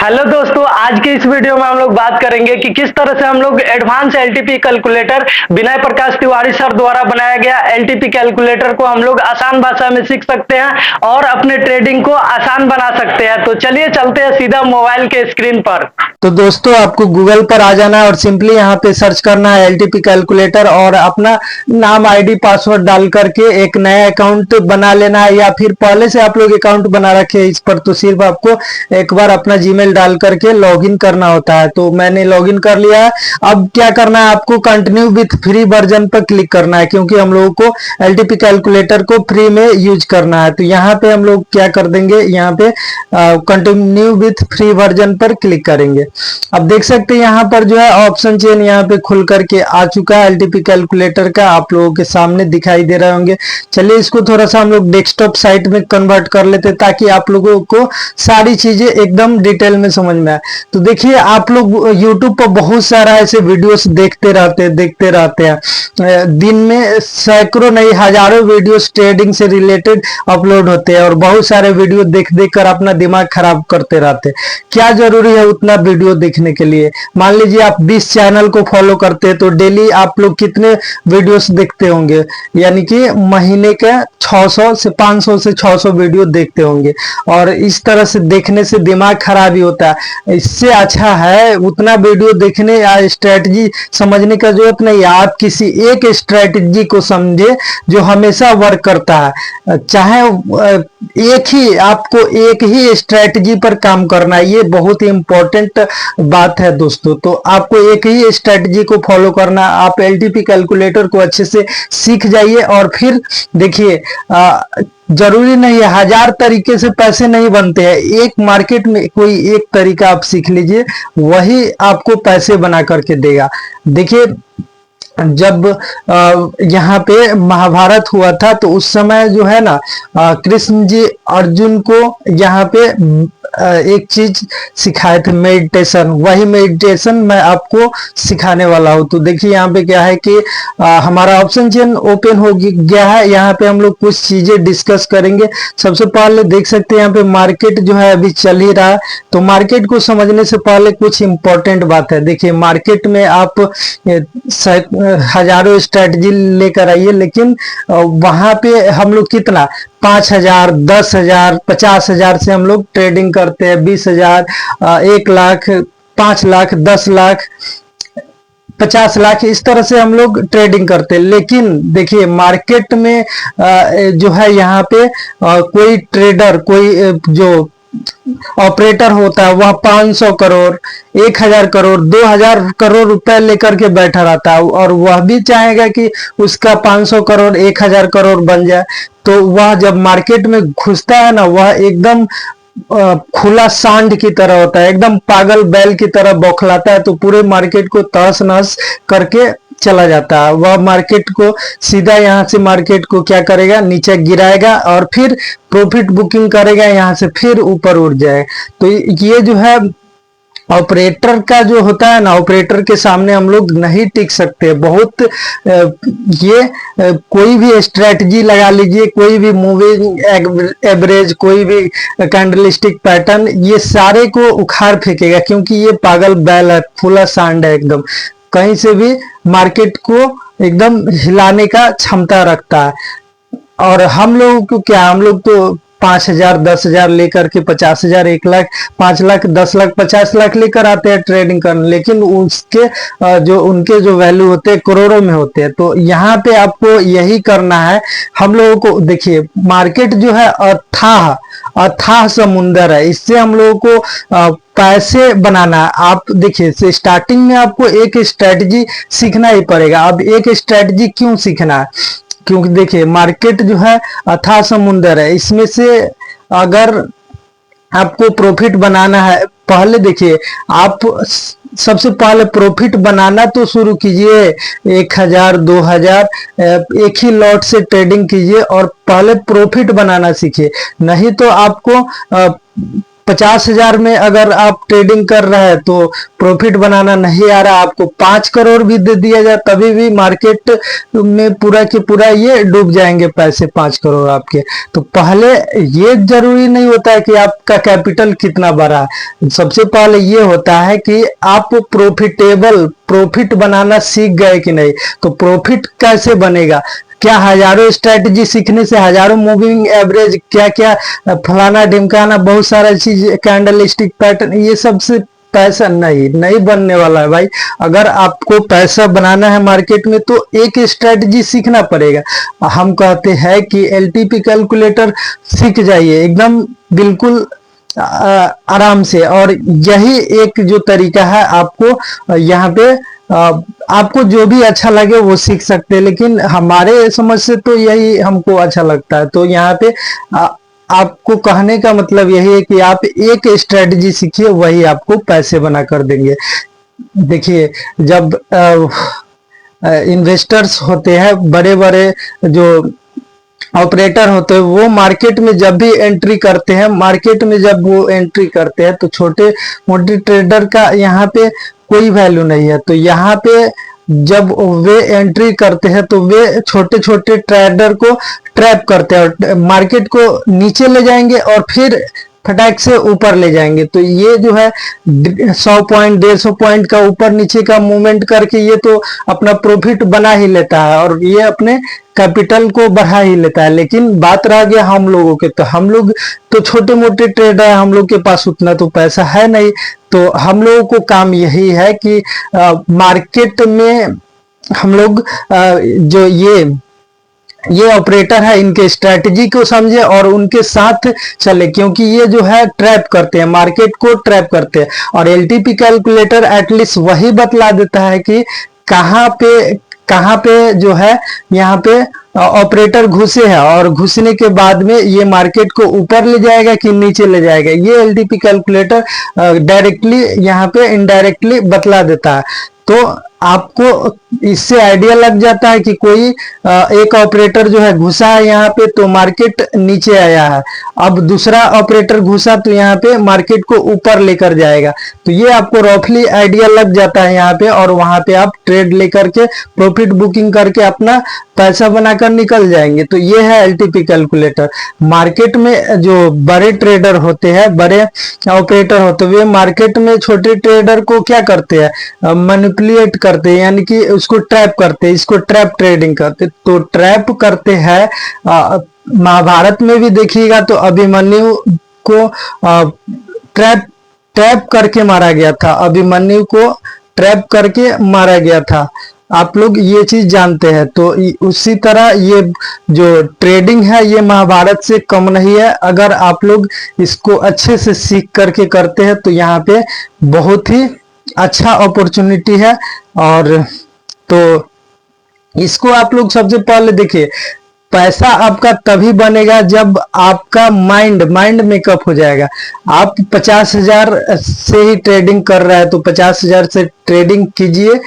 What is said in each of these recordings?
Hello दोस्तों, आज के इस वीडियो में हम लोग बात करेंगे कि किस तरह से हम लोग एडवांस एलटीपी कैलकुलेटर विनय प्रकाश तिवारी सर द्वारा बनाया गया एलटीपी कैलकुलेटर को हम लोग आसान भाषा में सीख सकते हैं और अपने ट्रेडिंग को आसान बना सकते हैं। तो चलिए चलते हैं सीधा मोबाइल के स्क्रीन पर। तो दोस्तों आपको गूगल पर आ जाना है और सिंपली यहाँ पे सर्च करना है एलटीपी कैलकुलेटर और अपना नाम आईडी पासवर्ड डाल करके एक नया अकाउंट बना लेना है, या फिर पहले से आप लोग अकाउंट बना रखे हैं इस पर तो सिर्फ आपको एक बार अपना जीमेल डाल करके लॉगिन करना होता है। तो मैंने लॉगिन कर लिया है। अब क्या करना है, आपको कंटिन्यू विथ फ्री वर्जन पर क्लिक करना है क्योंकि हम लोगों को एलटीपी कैलकुलेटर को फ्री में यूज करना है। तो यहाँ पे हम लोग क्या कर देंगे, यहाँ पे कंटिन्यू विथ फ्री वर्जन पर क्लिक करेंगे। अब देख सकते हैं यहाँ पर जो है ऑप्शन चेन यहाँ पे खुल करके आ चुका है एलटीपी कैलकुलेटर का, आप लोगों के सामने दिखाई दे रहे होंगे। चलिए इसको थोड़ा सा हम लोग डेस्कटॉप साइट में कन्वर्ट कर लेते हैं ताकि आप लोगों को सारी चीजें एकदम डिटेल में समझ में आए। तो देखिए आप लोग यूट्यूब पर बहुत सारा ऐसे वीडियोस देखते रहते हैं। दिन में सैकड़ों नहीं हजारों वीडियोस ट्रेडिंग से रिलेटेड अपलोड होते हैं और बहुत सारे वीडियो देख देख कर अपना दिमाग खराब करते रहते हैं। क्या जरूरी है उतना वीडियो देखने के लिए? मान लीजिए आप 20 चैनल को फॉलो करते हैं तो डेली आप लोग कितने वीडियोस देखते होंगे, यानी कि महीने के 600 से 500 से 600 वीडियो देखते होंगे और इस तरह से देखने से दिमाग खराब ही होता है। इससे अच्छा है उतना वीडियो देखने या स्ट्रेटजी समझने का जरूरत नहीं है, आप किसी एक स्ट्रेटजी को समझे जो हमेशा वर्क करता है। चाहे आपको एक ही स्ट्रेटजी पर काम करना है, ये बहुत ही इंपॉर्टेंट बात है दोस्तों। तो आपको एक ही स्ट्रेटजी को फॉलो करना, आप एलटीपी कैलकुलेटर को अच्छे से सीख जाइए और फिर देखिए जरूरी नहीं है, हजार तरीके से पैसे नहीं बनते हैं। एक मार्केट में कोई एक तरीका आप सीख लीजिए, वही आपको पैसे बना करके देगा। देखिए जब यहाँ पे महाभारत हुआ था तो उस समय जो है ना कृष्ण जी अर्जुन को यहाँ पे एक चीज सिखाए थे, मेडिटेशन। वही मेडिटेशन मैं आपको सिखाने वाला हूँ। तो देखिए यहाँ पे क्या है कि हमारा ऑप्शन चेन ओपन हो गया है। यहाँ पे हम लोग कुछ चीजें डिस्कस करेंगे। सबसे पहले देख सकते हैं यहाँ पे मार्केट जो है अभी चल ही रहा है। तो मार्केट को समझने से पहले कुछ इंपॉर्टेंट बात है। देखिए मार्केट में आप हजारों स्ट्रेटजी लेकर आइए, लेकिन वहां पे हम लोग कितना 5,000, 10,000, 50,000 से हम लोग ट्रेडिंग करते हैं। 20,000, 1,00,000, 5,00,000, 10,00,000, 50,00,000 इस तरह से हम लोग ट्रेडिंग करते हैं। लेकिन देखिए मार्केट में जो है यहाँ पे कोई ट्रेडर, कोई जो ऑपरेटर होता है वह 500 करोड़, 1,000 करोड़, 2,000 करोड़ रुपए लेकर के बैठा रहता है और वह भी चाहेगा कि उसका 500 करोड़, 1,000 करोड़ बन जाए। तो वह जब मार्केट में घुसता है ना, वह एकदम खुला सांड की तरह होता है, एकदम पागल बैल की तरह बौखलाता है, तो पूरे मार्केट को तहस नहस करके चला जाता है। वह मार्केट को सीधा यहाँ से मार्केट को क्या करेगा, नीचे गिराएगा और फिर प्रॉफिट बुकिंग करेगा, यहाँ से फिर ऊपर उठ जाए। तो ये जो है ऑपरेटर का जो होता है ना, ऑपरेटर के सामने हम लोग नहीं टिक सकते। बहुत ये कोई भी स्ट्रेटजी लगा लीजिए, कोई भी मूविंग एवरेज, कोई भी कैंडलस्टिक पैटर्न, ये सारे को उखाड़ फेंकेगा क्योंकि ये पागल बैल है, फुला सांड है एकदम। कहीं से भी मार्केट को एकदम हिलाने का क्षमता रखता है। और हम लोगों को क्या, हम लोग तो 5,000, 10,000 लेकर के 50,000, 1,00,000, 5,00,000, 10,00,000, 50,00,000 लेकर आते हैं ट्रेडिंग करने, लेकिन उसके जो उनके जो वैल्यू होते हैं करोड़ों में होते हैं। तो यहाँ पे आपको यही करना है। हम लोगों को देखिए मार्केट जो है अथाह समुंदर है, इससे हम लोगों को पैसे बनाना है। आप देखिए स्टार्टिंग में आपको एक स्ट्रेटजी सीखना ही पड़ेगा। अब एक स्ट्रेटजी क्यों सीखना है, क्योंकि देखिए मार्केट जो है अथाह समुंदर है, इसमें से अगर आपको प्रॉफिट बनाना है, पहले देखिए आप सबसे पहले प्रॉफिट बनाना तो शुरू कीजिए। 1,000, 2,000 एक ही लॉट से ट्रेडिंग कीजिए और पहले प्रॉफिट बनाना सीखिए। नहीं तो आपको 50,000 में अगर आप ट्रेडिंग कर रहे हैं तो प्रॉफिट बनाना नहीं आ रहा, आपको 5 करोड़ भी दे दिया जाए तभी भी मार्केट में पूरा के पूरा ये डूब जाएंगे पैसे, 5 करोड़ आपके। तो पहले ये जरूरी नहीं होता है कि आपका कैपिटल कितना बड़ा है, सबसे पहले ये होता है कि आप प्रॉफिट बनाना सीख गए कि नहीं। तो प्रॉफिट कैसे बनेगा, क्या हजारों स्ट्रेटजी सीखने से, हजारों मूविंग एवरेज, क्या क्या फलाना ढिमकाना, बहुत सारा चीज, कैंडल स्टिक पैटर्न, ये सब से पैसा नहीं बनने वाला है भाई। अगर आपको पैसा बनाना है मार्केट में तो एक स्ट्रेटजी सीखना पड़ेगा। हम कहते हैं कि एलटीपी कैलकुलेटर सीख जाइए एकदम बिल्कुल आराम से, और यही एक जो तरीका है आपको यहाँ पे आपको जो भी अच्छा लगे वो सीख सकते हैं, लेकिन हमारे समझ से तो यही हमको अच्छा लगता है। तो यहाँ पे आपको कहने का मतलब यही है कि आप एक स्ट्रेटजी सीखिए, वही आपको पैसे बना कर देंगे। देखिए, जब इन्वेस्टर्स होते हैं, बड़े बड़े जो ऑपरेटर होते हैं, वो मार्केट में जब भी एंट्री करते हैं, तो छोटे मोटे ट्रेडर का यहाँ पे कोई वैल्यू नहीं है। तो यहाँ पे जब वे एंट्री करते हैं तो वे छोटे छोटे ट्रेडर को ट्रैप करते हैं और मार्केट को नीचे ले जाएंगे और फिर फटाक से ऊपर ले जाएंगे। तो ये जो है 100 पॉइंट 150 पॉइंट का ऊपर नीचे का मूवमेंट करके ये तो अपना प्रॉफिट बना ही लेता है और ये अपने कैपिटल को बढ़ा ही लेता है। लेकिन बात रह गया हम लोगों के, तो हम लोग तो छोटे मोटे ट्रेडर है, हम लोग के पास उतना तो पैसा है नहीं। तो हम लोगों को काम यही है कि मार्केट में हम लोग जो ये ऑपरेटर है, इनके स्ट्रेटजी को समझे और उनके साथ चले, क्योंकि ये जो है ट्रैप करते हैं, मार्केट को ट्रैप करते हैं। और एलटीपी कैलकुलेटर एटलीस्ट वही बतला देता है कि कहाँ पे जो है यहाँ पे ऑपरेटर घुसे हैं और घुसने के बाद में ये मार्केट को ऊपर ले जाएगा कि नीचे ले जाएगा, ये एलटीपी कैलकुलेटर डायरेक्टली यहाँ पे इनडायरेक्टली बतला देता है। तो आपको इससे आइडिया लग जाता है कि कोई एक ऑपरेटर जो है घुसा है यहाँ पे तो मार्केट नीचे आया है, अब दूसरा ऑपरेटर घुसा तो यहाँ पे मार्केट को ऊपर लेकर जाएगा। तो ये आपको रफली आइडिया लग जाता है यहाँ पे, और वहां पे आप ट्रेड लेकर के प्रॉफिट बुकिंग करके अपना पैसा बनाकर निकल जाएंगे। तो ये है एलटीपी कैलकुलेटर। मार्केट में जो बड़े ट्रेडर होते हैं, बड़े ऑपरेटर होते हैं, वे मार्केट में छोटे ट्रेडर को क्या करते हैं, मैनिपुलेट करते हैं, यानी कि उसको ट्रैप करते हैं, इसको ट्रैप ट्रेडिंग करते। तो ट्रैप करते हैं, महाभारत में भी देखिएगा तो अभिमन्यु को ट्रैप करके मारा गया था, अभिमन्यु को ट्रैप करके मारा गया था, आप लोग ये चीज जानते हैं। तो उसी तरह ये जो ट्रेडिंग है ये महाभारत से कम नहीं है। अगर आप लोग इसको अच्छे से सीख करके करते हैं तो यहाँ पे बहुत ही अच्छा अपॉर्चुनिटी है। और तो इसको आप लोग सबसे पहले देखिए, पैसा आपका तभी बनेगा जब आपका माइंड मेकअप हो जाएगा। आप 50,000 से ही ट्रेडिंग कर रहा है तो 50,000 से ट्रेडिंग कीजिए,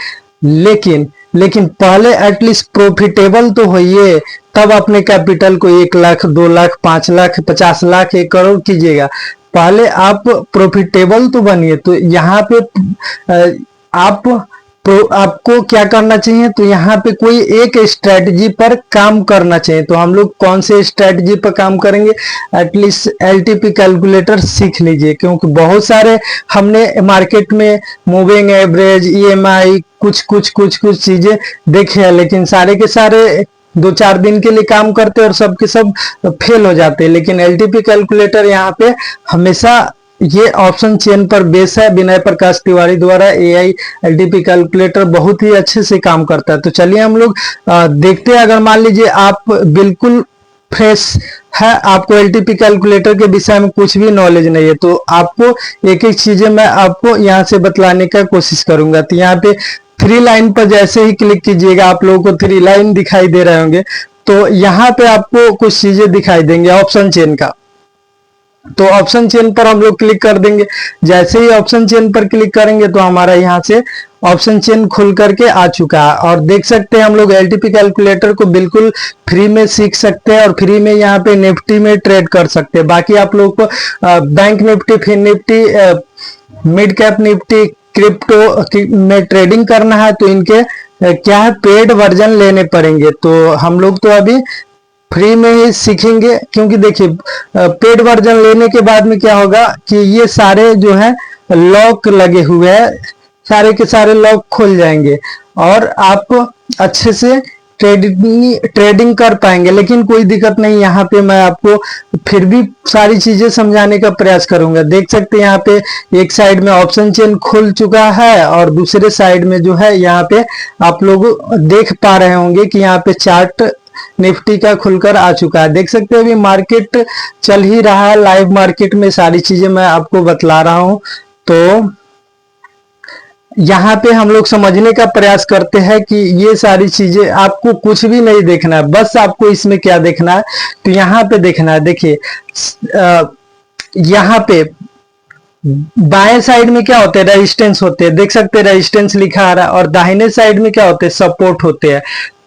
लेकिन पहले एटलीस्ट प्रॉफिटेबल तो होइए, तब अपने कैपिटल को 1 लाख 2 लाख 5 लाख 50 लाख 1 करोड़ कीजिएगा। पहले आप प्रॉफिटेबल तो बनिए। तो यहाँ पे आपको क्या करना चाहिए, तो यहाँ पे कोई एक स्ट्रेटजी पर काम करना चाहिए। तो हम लोग कौन से स्ट्रेटजी पर काम करेंगे, एटलीस्ट एलटीपी कैलकुलेटर सीख लीजिए, क्योंकि बहुत सारे हमने मार्केट में मूविंग एवरेज, ईएमआई, कुछ चीजें देखे हैं, लेकिन सारे के सारे 2-4 दिन के लिए काम करते और सब के सब फेल हो जाते हैं। लेकिन एलटीपी कैलकुलेटर यहाँ पे हमेशा ये ऑप्शन चेन पर बेस है। विनय प्रकाश तिवारी द्वारा एआई एलटीपी कैलकुलेटर बहुत ही अच्छे से काम करता है। तो चलिए हम लोग देखते हैं। अगर मान लीजिए आप बिल्कुल फ्रेश है, आपको एलटीपी कैलकुलेटर के विषय में कुछ भी नॉलेज नहीं है, तो आपको एक चीजें मैं आपको यहाँ से बतलाने का कोशिश करूंगा। तो यहाँ पे 3 लाइन पर जैसे ही क्लिक कीजिएगा, आप लोगों को 3 लाइन दिखाई दे रहे होंगे। तो यहाँ पे आपको कुछ चीजें दिखाई देंगे ऑप्शन चेन का। तो ऑप्शन चेन पर हम लोग क्लिक कर देंगे। जैसे ही ऑप्शन चेन पर क्लिक करेंगे तो हमारा यहाँ से ऑप्शन चेन खुल करके आ चुका है, और देख सकते हैं हम लोग एलटीपी कैलकुलेटर को बिल्कुल फ्री में सीख सकते हैं और फ्री में यहाँ पे निफ्टी में ट्रेड कर सकते हैं। बाकी आप लोग को bank Nifty, fin Nifty, mid cap Nifty, crypto में ट्रेडिंग करना है तो इनके क्या है, पेड वर्जन लेने पड़ेंगे। तो हम लोग तो अभी फ्री में ही सीखेंगे, क्योंकि देखिए पेड वर्जन लेने के बाद में क्या होगा कि ये सारे जो है लॉक लगे हुए हैं, सारे के सारे लॉक खुल जाएंगे और आप अच्छे से ट्रेडिंग कर पाएंगे। लेकिन कोई दिक्कत नहीं, यहाँ पे मैं आपको फिर भी सारी चीजें समझाने का प्रयास करूंगा। देख सकते हैं यहाँ पे एक साइड में ऑप्शन चेन खुल चुका है और दूसरे साइड में जो है यहाँ पे आप लोग देख पा रहे होंगे कि यहाँ पे चार्ट निफ्टी का खुलकर आ चुका है। देख सकते हैं अभी मार्केट चल ही रहा है, लाइव मार्केट में सारी चीजें मैं आपको बतला रहा हूं। तो यहाँ पे हम लोग समझने का प्रयास करते हैं कि ये सारी चीजें आपको कुछ भी नहीं देखना है, बस आपको इसमें क्या देखना है, तो यहाँ पे देखना है। देखिए यहाँ पे बाएं साइड में क्या होते हैं, रेजिस्टेंस होते हैं, देख सकते हैं रेजिस्टेंस लिखा आ रहा है, और दाहिने साइड में क्या होते हैं, सपोर्ट होते हैं।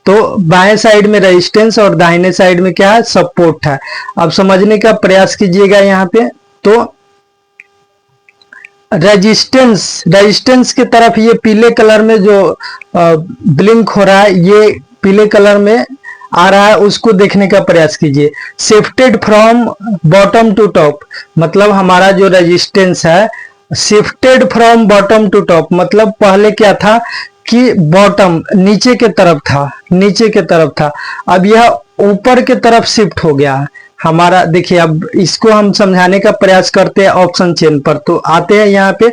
तो बाएं साइड में रेजिस्टेंस और दाहिने साइड में क्या है, सपोर्ट है। अब समझने का प्रयास कीजिएगा यहाँ पे। तो रेजिस्टेंस की तरफ ये पीले कलर में जो ब्लिंक हो रहा है, ये पीले कलर में आ रहा है, उसको देखने का प्रयास कीजिए। Shifted from bottom to top, मतलब हमारा जो रेजिस्टेंस है shifted from bottom to top, मतलब पहले क्या था कि बॉटम नीचे के तरफ था, नीचे के तरफ था, अब यह ऊपर के तरफ शिफ्ट हो गया हमारा। देखिए अब इसको हम समझाने का प्रयास करते हैं ऑप्शन चेन पर। तो आते हैं यहाँ पे,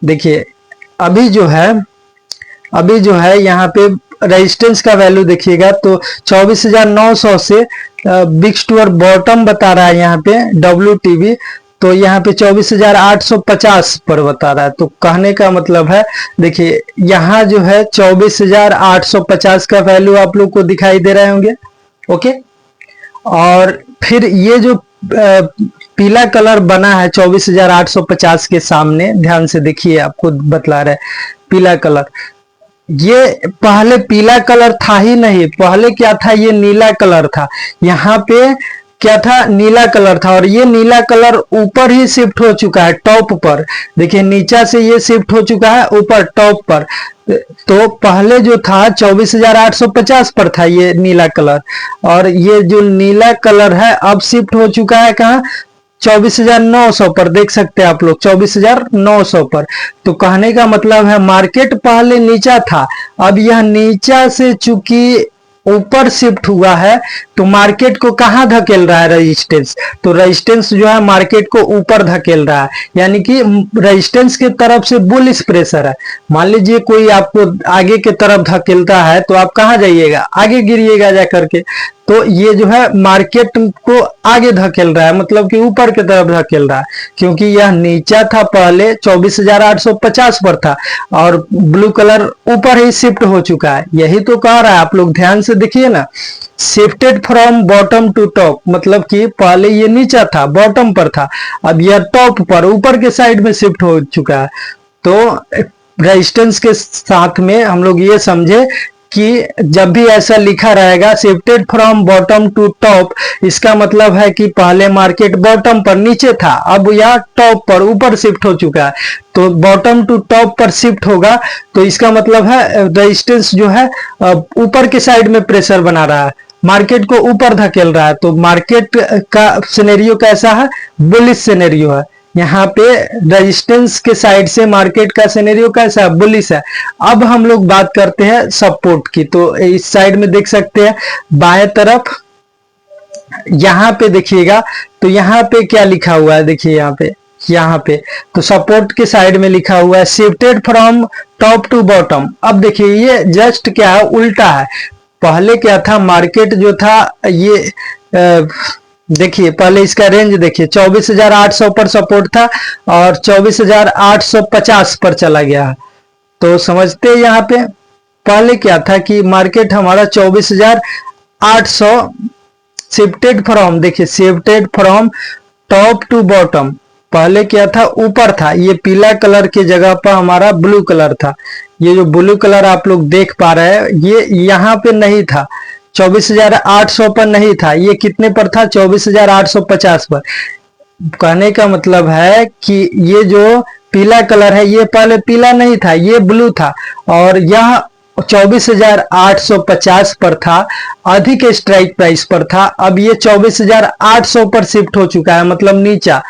देखिए अभी जो है यहाँ पे रेजिस्टेंस का वैल्यू देखिएगा तो 24,900 से बिग टूअर बॉटम बता रहा है यहाँ पे WTB, तो यहाँ पे 24,850 पर बता रहा है। तो कहने का मतलब है, देखिए यहाँ जो है 24,850 का वैल्यू आप लोग को दिखाई दे रहे होंगे। ओके, और फिर ये जो पीला कलर बना है 24,850 के सामने, ध्यान से देखिए आपको बतला रहा है पीला कलर, ये पहले पीला कलर था ही नहीं, पहले क्या था, ये नीला कलर था। यहाँ पे क्या था, नीला कलर था, और ये नीला कलर ऊपर ही शिफ्ट हो चुका है टॉप पर। देखिए नीचा से ये शिफ्ट हो चुका है ऊपर टॉप पर। तो पहले जो था 24,850 पर था ये नीला कलर, और ये जो नीला कलर है अब शिफ्ट हो चुका है कहाँ, 24,900 पर। देख सकते हैं आप लोग 24,900 पर। तो कहने का मतलब है मार्केट पहले नीचा था, अब यह नीचा से चूंकि ऊपर शिफ्ट हुआ है तो मार्केट को कहां धकेल रहा है, रेजिस्टेंस। तो रेजिस्टेंस जो है मार्केट को ऊपर धकेल रहा है, यानी कि रेजिस्टेंस की तरफ से बुलिश प्रेशर है। मान लीजिए कोई आपको आगे की तरफ धकेलता है तो आप कहां जाइएगा, आगे गिरिएगा जा करके। तो ये जो है मार्केट को आगे धकेल रहा है, मतलब कि ऊपर की तरफ धकेल रहा है, क्योंकि यह नीचा था पहले 24,850 पर था, और ब्लू कलर ऊपर ही शिफ्ट हो चुका है। यही तो कह रहा है, आप लोग ध्यान से देखिए ना, shifted from bottom to top, मतलब कि पहले ये नीचा था, बॉटम पर था, अब यह टॉप पर, ऊपर के साइड में शिफ्ट हो चुका है। तो रेजिस्टेंस के साथ में हम लोग ये समझे कि जब भी ऐसा लिखा रहेगा shifted from bottom to top, इसका मतलब है कि पहले मार्केट बॉटम पर नीचे था, अब यह टॉप पर ऊपर शिफ्ट हो चुका है। तो बॉटम टू टॉप पर शिफ्ट होगा तो इसका मतलब है रेजिस्टेंस जो है ऊपर के साइड में प्रेशर बना रहा है, मार्केट को ऊपर धकेल रहा है। तो मार्केट का सिनेरियो कैसा है, बुलिश सिनेरियो है। यहाँ पे रेजिस्टेंस के साइड से मार्केट का सिनेरियो कैसा है, बुलिश है। अब हम लोग बात करते हैं सपोर्ट की। तो इस साइड में देख सकते हैं बाएं तरफ, यहाँ पे देखिएगा तो यहाँ पे क्या लिखा हुआ है, देखिए यहाँ पे तो सपोर्ट के साइड में लिखा हुआ है shifted from top to bottom. अब देखिए ये जस्ट क्या है, उल्टा है। पहले क्या था, मार्केट जो था ये देखिए पहले इसका रेंज देखिए 24,800 पर सपोर्ट था और 24,850 पर चला गया। तो समझते हैं यहाँ पे पहले क्या था कि मार्केट हमारा 24,800 शिफ्टेड फ्रॉम, देखिए shifted from top to bottom, पहले क्या था, ऊपर था, ये पीला कलर की जगह पर हमारा ब्लू कलर था। ये जो ब्लू कलर आप लोग देख पा रहे हैं ये यहाँ पे नहीं था, 24,800 पर नहीं था, ये कितने पर था, 24,850 पर। कहने का मतलब है कि ये जो पीला कलर है ये पहले पीला नहीं था, ये ब्लू था, और यह 24,850 पर था, अधिक स्ट्राइक प्राइस पर था। अब ये 24,800 पर शिफ्ट हो चुका है, मतलब नीचा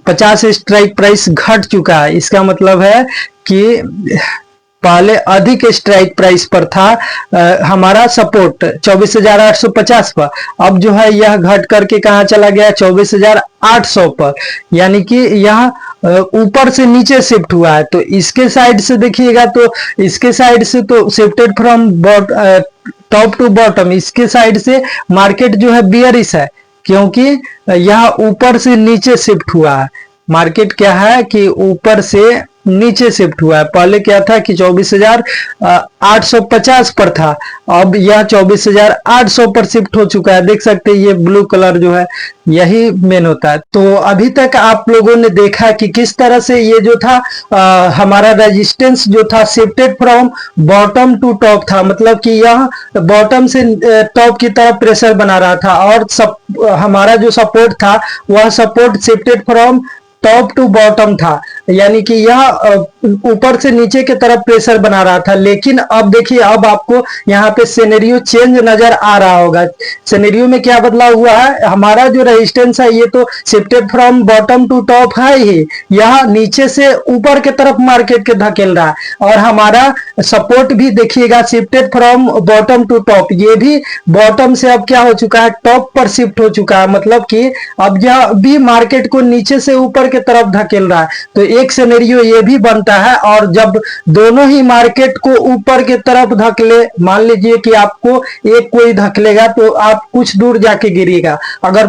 50 स्ट्राइक प्राइस घट चुका है। इसका मतलब है कि पहले अधिक स्ट्राइक प्राइस पर था हमारा सपोर्ट 24,850 पर, अब जो है यह घट करके कहाँ चला गया, 24,800 पर, यानी कि यह ऊपर से नीचे शिफ्ट हुआ है। तो इसके साइड से देखिएगा तो इसके साइड से तो shifted from top to bottom, इसके साइड से मार्केट जो है बियरिश है, क्योंकि यह ऊपर से नीचे शिफ्ट हुआ है। मार्केट क्या है कि ऊपर से नीचे शिफ्ट हुआ है। पहले क्या था कि 24,850 पर था, अब यह 24,800 पर शिफ्ट हो चुका है। देख सकते हैं ये ब्लू कलर जो है यही मेन होता है। तो अभी तक आप लोगों ने देखा कि किस तरह से ये जो था हमारा रेजिस्टेंस जो था shifted from bottom to top था, मतलब कि यह बॉटम से टॉप की तरफ प्रेशर बना रहा था, और हमारा जो सपोर्ट था वह support shifted from top to bottom था, यानी कि यह ऊपर से नीचे की तरफ प्रेशर बना रहा था। लेकिन अब देखिए, अब आपको यहाँ पे सिनेरियो चेंज नजर आ रहा होगा। सिनेरियो में क्या बदलाव हुआ है, हमारा जो रेजिस्टेंस है ये तो shifted from bottom to top है ही, यह नीचे से ऊपर की तरफ मार्केट के धकेल रहा है, और हमारा सपोर्ट भी देखिएगा shifted from bottom to top, ये भी बॉटम से अब क्या हो चुका है, टॉप पर शिफ्ट हो चुका है, मतलब कि अब यह भी मार्केट को नीचे से ऊपर की तरफ धकेल रहा है। तो एक सिनेरियो ये भी बनता है, और जब दोनों ही मार्केट को ऊपर की तरफ धकेले, मान लीजिए कि आपको एक कोई धकेलेगा तो आप कुछ दूर जाके गिरेगा, अगर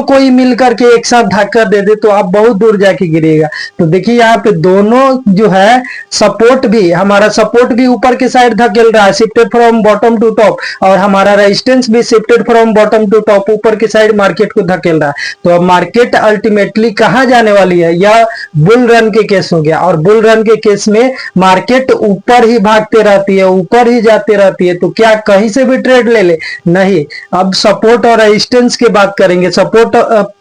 कोई मिलकर के एक साथ धक्का दे दे तो आप बहुत दूर जाके गिरेगा। तो देखिए यहाँ पे दोनों जो है सपोर्ट भी, हमारा सपोर्ट भी ऊपर के साइड धकेल रहा है shifted from bottom to top, और हमारा रेजिस्टेंस भी shifted from bottom to top ऊपर के साइड मार्केट को धकेल रहा है। तो अब मार्केट अल्टीमेटली कहां जाने वाली है, यह बुल रन के केस हो गया, और बुल रन के केस में मार्केट ऊपर ही भागते रहती है, ऊपर ही जाती रहती है। तो क्या कहीं से भी ट्रेड ले ले, नहीं। अब सपोर्ट और रेजिस्टेंस की बात करेंगे, सपोर्ट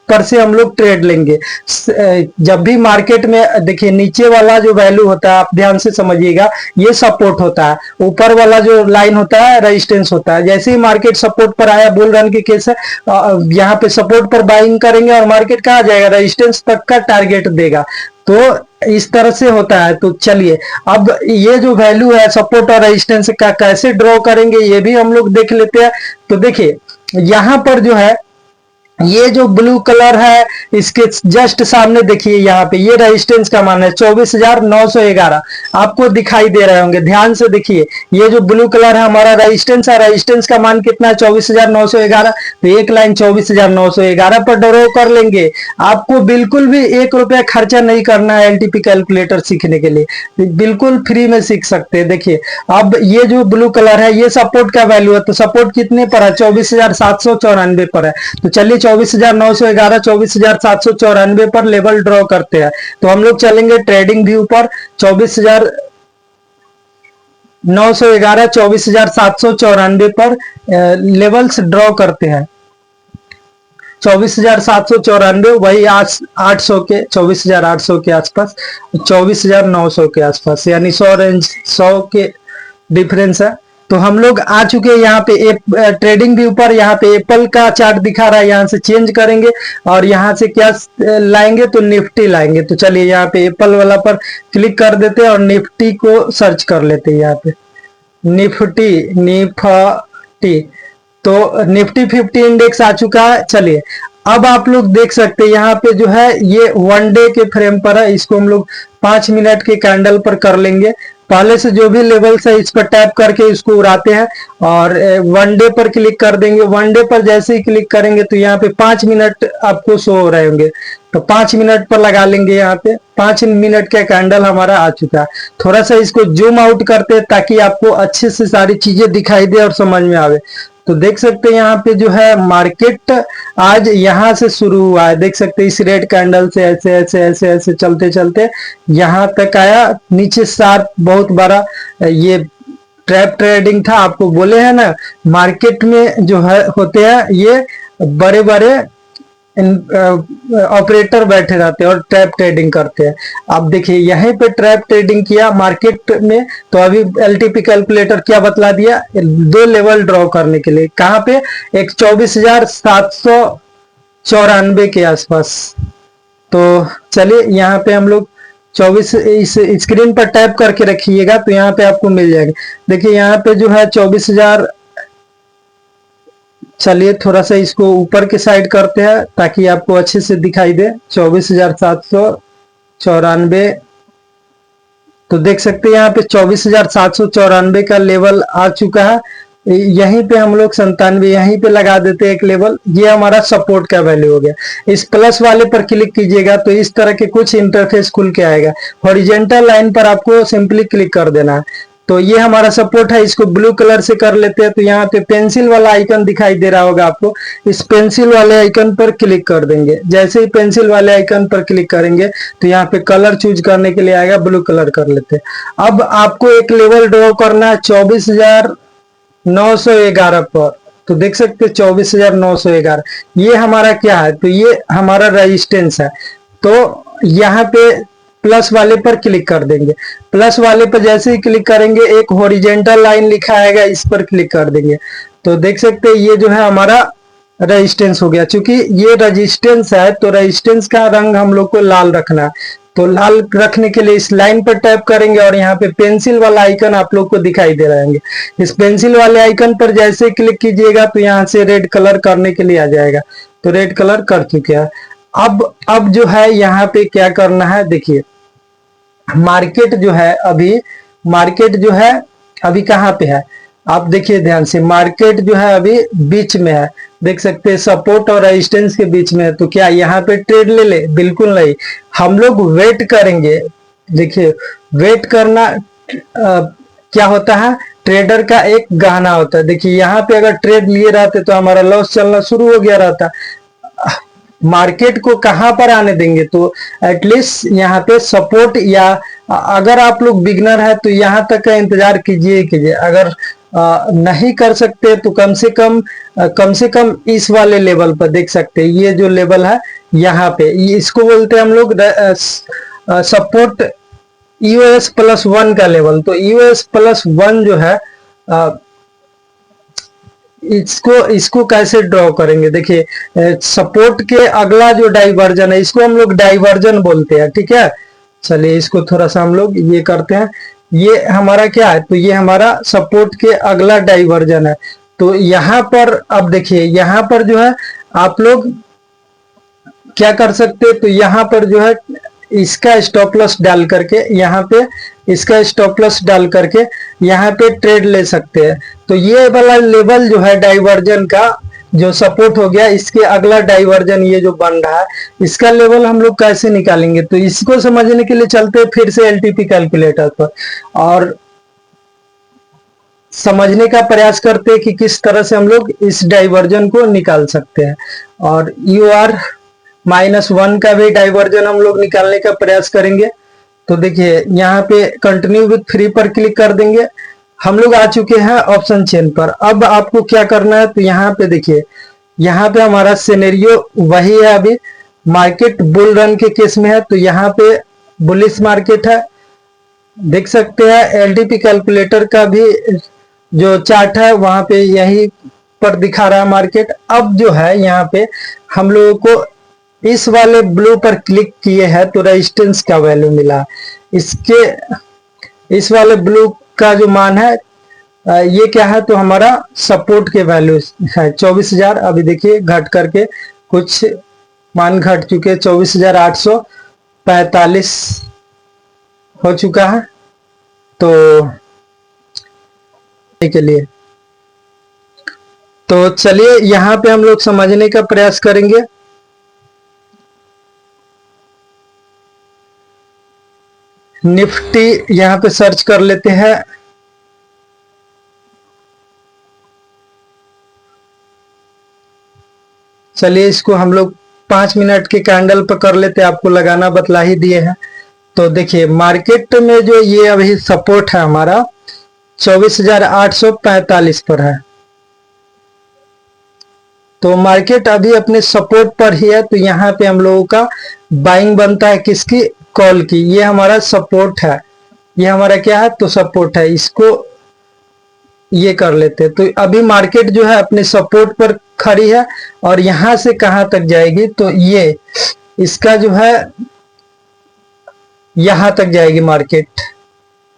पर से हम लोग ट्रेड लेंगे। जब भी मार्केट में देखिए नीचे वाला जो वैल्यू होता है, आप ध्यान से समझिएगा, ये सपोर्ट होता है, ऊपर वाला जो लाइन होता है रेजिस्टेंस होता है। जैसे ही मार्केट सपोर्ट पर आया, बुल रन की केस है, यहाँ पे सपोर्ट पर बाइंग करेंगे और मार्केट कहाँ जाएगा, रेजिस्टेंस तक का टारगेट देगा। तो इस तरह से होता है। तो चलिए अब ये जो वैल्यू है सपोर्ट और रेजिस्टेंस का कैसे ड्रॉ करेंगे ये भी हम लोग देख लेते हैं। तो देखिए यहां पर जो है ये जो ब्लू कलर है इसके जस्ट सामने देखिए, यहाँ पे ये रेजिस्टेंस का मान है 24,911 आपको दिखाई दे रहे होंगे, ध्यान से देखिए। ये जो ब्लू कलर है हमारा रेजिस्टेंस है, रेजिस्टेंस का मान कितना है 24,911। तो एक लाइन 24,911 पर ड्रॉ कर लेंगे। आपको बिल्कुल भी 1 रुपया खर्चा नहीं करना है एलटीपी कैलकुलेटर सीखने के लिए, बिल्कुल फ्री में सीख सकते हैं। देखिए अब ये जो ब्लू कलर है ये सपोर्ट का वैल्यू है, तो सपोर्ट कितने पर है, 24,794 पर है। तो चलिए 24,911 24,794 पर लेवल ड्रॉ करते हैं। तो हम लोग चलेंगे ट्रेडिंग व्यू पर, 24,911 24,794 पर लेवल्स ड्रॉ करते हैं। 24,794 वही 800 के 24,800 के आसपास, 24,900 के आसपास, यानी 100 रेंज 100 के डिफरेंस है। तो हम लोग आ चुके हैं यहाँ पे ट्रेडिंग व्यू पर। यहाँ पे एप्पल का चार्ट दिखा रहा है, यहाँ से चेंज करेंगे और यहाँ से क्या लाएंगे, तो निफ्टी लाएंगे। तो चलिए यहाँ पे एप्पल वाला पर क्लिक कर देते हैं और निफ्टी को सर्च कर लेते हैं। यहाँ पे निफ्टी तो निफ्टी 50 इंडेक्स आ चुका है। चलिए अब आप लोग देख सकते हैं यहाँ पे जो है ये 1 डे के फ्रेम पर है, इसको हम लोग 5 मिनट के कैंडल पर कर लेंगे। पहले से जो भी लेवल्स है इस पर टैप करके इसको उड़ाते हैं और 1 डे पर क्लिक कर देंगे। 1 डे पर जैसे ही क्लिक करेंगे तो यहाँ पे 5 मिनट आपको शो हो रहे होंगे, तो 5 मिनट पर लगा लेंगे। यहाँ पे 5 मिनट का कैंडल हमारा आ चुका है। थोड़ा सा इसको जूम आउट करते हैं ताकि आपको अच्छे से सारी चीजें दिखाई दे और समझ में आवे। तो देख सकते हैं यहाँ पे जो है मार्केट आज यहाँ से शुरू हुआ है, देख सकते हैं इस रेड कैंडल से ऐसे ऐसे ऐसे ऐसे चलते चलते यहाँ तक आया, नीचे सात बहुत बड़ा ये ट्रैप ट्रेडिंग था। आपको बोले हैं ना मार्केट में जो है होते हैं ये बड़े बड़े ऑपरेटर बैठे रहते हैं और ट्रैप ट्रेडिंग करते हैं। अब देखिए यहीं पे ट्रैप ट्रेडिंग किया मार्केट में, तो अभी एलटीपी कैलकुलेटर क्या बतला दिया, दो लेवल ड्रॉ करने के लिए, कहां पे, एक 24,794 के आसपास। तो चलिए यहाँ पे हम लोग 24 इस स्क्रीन पर टैप करके रखिएगा तो यहाँ पे आपको मिल जाएगा। देखिए यहाँ पे जो है 24,000, चलिए थोड़ा सा इसको ऊपर के साइड करते हैं ताकि आपको अच्छे से दिखाई दे। 24,794, तो देख सकते हैं यहाँ पे 24,794 का लेवल आ चुका है। यहीं पे हम लोग 97 यहीं पे लगा देते हैं एक लेवल, ये हमारा सपोर्ट का वैल्यू हो गया। इस प्लस वाले पर क्लिक कीजिएगा तो इस तरह के कुछ इंटरफेस खुल के आएगा। हॉरिजेंटल लाइन पर आपको सिंपली क्लिक कर देना है। तो ये हमारा सपोर्ट है, इसको ब्लू कलर से कर लेते हैं। तो यहाँ पे पेंसिल वाला आइकन दिखाई दे रहा होगा आपको, इस पेंसिल वाले आइकन पर क्लिक कर देंगे। जैसे ही पेंसिल वाले आइकन पर क्लिक करेंगे तो यहाँ पे कलर चूज करने के लिए आएगा, ब्लू कलर कर लेते हैं। अब आपको एक लेवल ड्रॉ करना है 24,911 पर, तो देख सकते 24,911 ये हमारा क्या है, तो ये हमारा रेजिस्टेंस है। तो यहाँ पे प्लस वाले पर क्लिक कर देंगे। प्लस वाले पर जैसे ही क्लिक करेंगे एक हॉरिजेंटल लाइन लिखा आएगा, इस पर क्लिक कर देंगे तो देख सकते हैं ये जो है हमारा रेजिस्टेंस हो गया। चूंकि ये रेजिस्टेंस है तो रेजिस्टेंस का रंग हम लोग को लाल रखना है, तो लाल रखने के लिए इस लाइन पर टैप करेंगे और यहाँ पे पेंसिल वाला आइकन आप लोग को दिखाई दे रहेंगे। इस पेंसिल वाले आइकन पर जैसे क्लिक कीजिएगा तो यहाँ से रेड कलर करने के लिए आ जाएगा, तो रेड कलर कर चुके हैं। अब जो है यहाँ पे क्या करना है, देखिए मार्केट जो है अभी कहाँ पे है, आप देखिए ध्यान से, मार्केट जो है अभी बीच में है, देख सकते हैं सपोर्ट और रेजिस्टेंस के बीच में है। तो क्या यहाँ पे ट्रेड ले ले, बिल्कुल नहीं, हम लोग वेट करेंगे। देखिए वेट करना क्या होता है, ट्रेडर का एक गहना होता है। देखिए यहाँ पे अगर ट्रेड लिए रहते तो हमारा लॉस चलना शुरू हो गया रहता। मार्केट को कहां पर आने देंगे, तो एटलीस्ट यहाँ पे सपोर्ट, या अगर आप लोग बिगनर है तो यहाँ तक का इंतजार कीजिए। अगर नहीं कर सकते तो कम से कम इस वाले लेवल पर देख सकते हैं, ये जो लेवल है यहाँ पे, इसको बोलते हैं हम लोग सपोर्ट EOS+1 का लेवल। तो EOS+1 जो है इसको कैसे ड्रॉ करेंगे, देखिए सपोर्ट के अगला जो डाइवर्जन है इसको हम लोग डाइवर्जन बोलते हैं, ठीक है। चलिए इसको थोड़ा सा हम लोग ये करते हैं, ये हमारा क्या है, तो ये हमारा सपोर्ट के अगला डाइवर्जन है। तो यहाँ पर अब देखिए यहाँ पर जो है आप लोग क्या कर सकते हैं, तो यहाँ पर जो है इसका स्टॉप लॉस डाल करके, यहाँ पे इसका स्टॉप लॉस डाल करके यहाँ पे ट्रेड ले सकते हैं। तो ये वाला लेवल जो है डाइवर्जन का जो सपोर्ट हो गया, इसके अगला डाइवर्जन ये जो बन रहा है, इसका लेवल हम लोग कैसे निकालेंगे, तो इसको समझने के लिए चलते हैं फिर से एलटीपी कैलकुलेटर पर और समझने का प्रयास करते हैं कि किस तरह से हम लोग इस डाइवर्जन को निकाल सकते हैं। और UR-1 का भी डाइवर्जन हम लोग निकालने का प्रयास करेंगे। तो देखिए यहाँ पे कंटिन्यू विथ फ्री पर क्लिक कर देंगे। हम लोग आ चुके हैं ऑप्शन चेन पर। अब आपको क्या करना है, तो यहाँ पे देखिए यहाँ पे हमारा सिनेरियो वही है, अभी मार्केट बुल रन के केस में है, तो यहाँ पे बुलिश मार्केट है, देख सकते हैं। एलटीपी कैलकुलेटर का भी जो चार्ट है वहां पे यही पर दिखा रहा है मार्केट। अब जो है यहाँ पे हम लोगों को इस वाले ब्लू पर क्लिक किए हैं तो रेजिस्टेंस का वैल्यू मिला, इस वाले ब्लू का जो मान है ये क्या है, तो हमारा सपोर्ट के वैल्यू है 24,000। अभी देखिए घट करके कुछ मान घट चुके, 24,845 हो चुका है। तो के लिए तो चलिए यहाँ पे हम लोग समझने का प्रयास करेंगे। निफ्टी यहाँ पे सर्च कर लेते हैं। चलिए इसको हम लोग 5 मिनट के कैंडल पर कर लेते हैं, आपको लगाना बतला ही दिए हैं। तो देखिए मार्केट में जो ये अभी सपोर्ट है हमारा 24,845 पर है। तो मार्केट अभी अपने सपोर्ट पर ही है, तो यहाँ पे हम लोगों का बाइंग बनता है किसकी, कॉल की। ये हमारा सपोर्ट है, ये हमारा क्या है, तो सपोर्ट है, इसको ये कर लेते हैं। तो अभी मार्केट जो है अपने सपोर्ट पर खड़ी है और यहां से कहां तक जाएगी, तो ये इसका जो है यहां तक जाएगी, मार्केट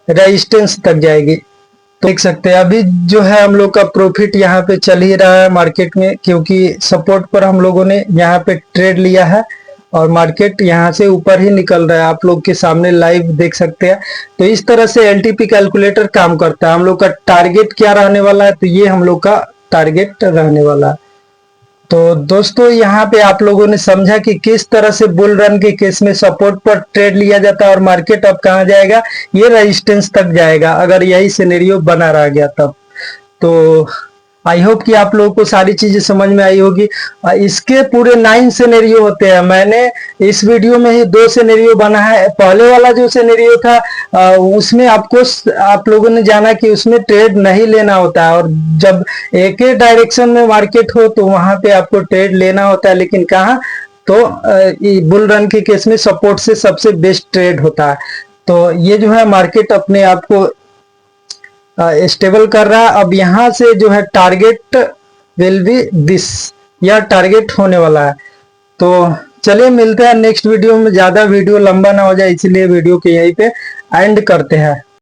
रेजिस्टेंस तक जाएगी। तो देख सकते हैं अभी जो है हम लोग का प्रॉफिट यहाँ पे चल ही रहा है मार्केट में, क्योंकि सपोर्ट पर हम लोगों ने यहाँ पे ट्रेड लिया है और मार्केट यहाँ से ऊपर ही निकल रहा है, आप लोग के सामने लाइव देख सकते हैं। तो इस तरह से एलटीपी कैलकुलेटर काम करता है। हम लोग का टारगेट क्या रहने वाला है, तो ये हम लोग का टारगेट रहने वाला है। तो दोस्तों यहाँ पे आप लोगों ने समझा कि किस तरह से बुल रन के केस में सपोर्ट पर ट्रेड लिया जाता है और मार्केट अब कहाँ जाएगा, ये रेजिस्टेंस तक जाएगा अगर यही सिनेरियो बना रह गया तब। तो आई होप कि आप लोगों को सारी चीजें समझ में आई होगी। इसके पूरे 9 सिनेरियो होते हैं, मैंने इस वीडियो में ही 2 सिनेरियो बना है। पहले वाला जो सिनेरियो था उसमें आपको आप लोगों ने जाना कि उसमें ट्रेड नहीं लेना होता है, और जब एक ही डायरेक्शन में मार्केट हो तो वहां पे आपको ट्रेड लेना होता है, लेकिन कहाँ, तो बुल रन के केस में सपोर्ट से सबसे बेस्ट ट्रेड होता है। तो ये जो है मार्केट अपने आप को स्टेबल कर रहा है। अब यहां से जो है टारगेट विल बी दिस, यह टारगेट होने वाला है। तो चलिए मिलते हैं नेक्स्ट वीडियो में, ज्यादा वीडियो लंबा ना हो जाए इसलिए वीडियो के यहीं पे एंड करते हैं।